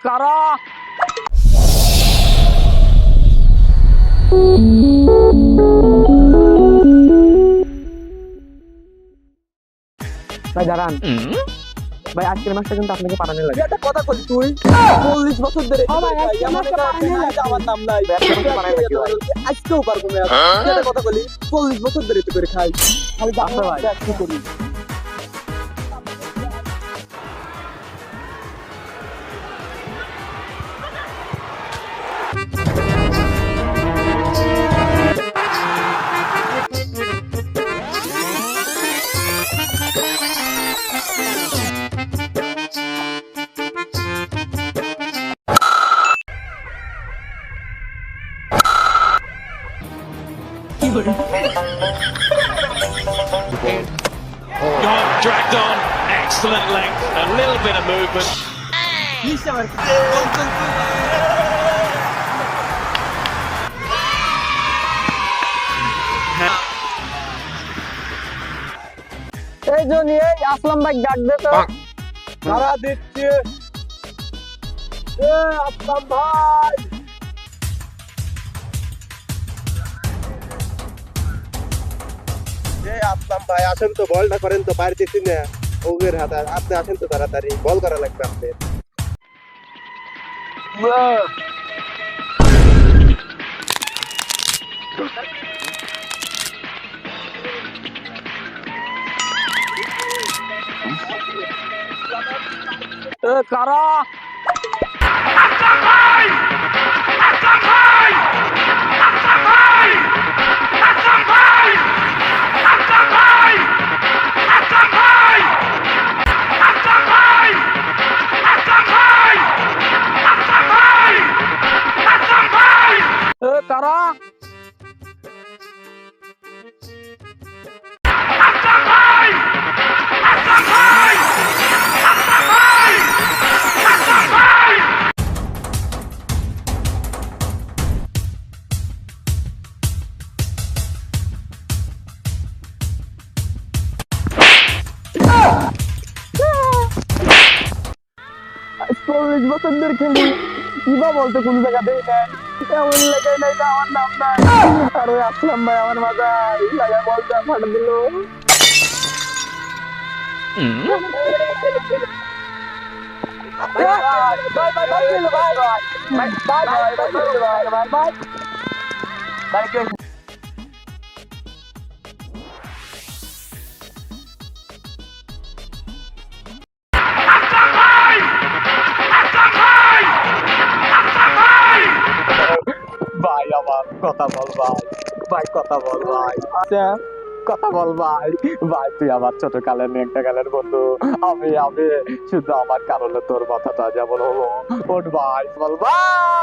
কারা ভাই দাঁড়ান ভাই আজকের মাসটা কিন্তু আপনাকে পাঠানো লাগে একটা কথা বলি তুই 40 বছর ধরে আমার নাম নাই আজকেও পারবো না একটা কথা বলি 40 বছর ধরে তো করে খাই খালি ভাই কি করি Dragged on, excellent length, a little bit of movement. এই জনি এই আসলাম ভাই ডাক দে তো সারা দিচ্ছে এ আসলাম ভাই আসলাম ভাই আসেন তো বলটা করেন তো বাইরে দিচ্ছি না ওগের হাতে আপনি আসেন তো তাড়াতাড়ি বল করা লাগবে আপনার কারা কারা চল্লিশ বছর ধরে খেলি কিবা বলতে কোন জায়গা দেয় না এমন লাগাই নাই তো আমার নাম নাই আর ওই আসলাম ভাই আমার মাথা লাগা বলতে ফাটা দিল ভাই আমার কথা বল ভাই ভাই কথা বল ভাই আচ্ছা কথা বল ভাই ভাই তুই আমার ছোট কালের একটা কালের বন্ধু আমি শুধু আমার কারণে তোর মাথাটা যেমন হলো ওঠ ভাই বল ভাই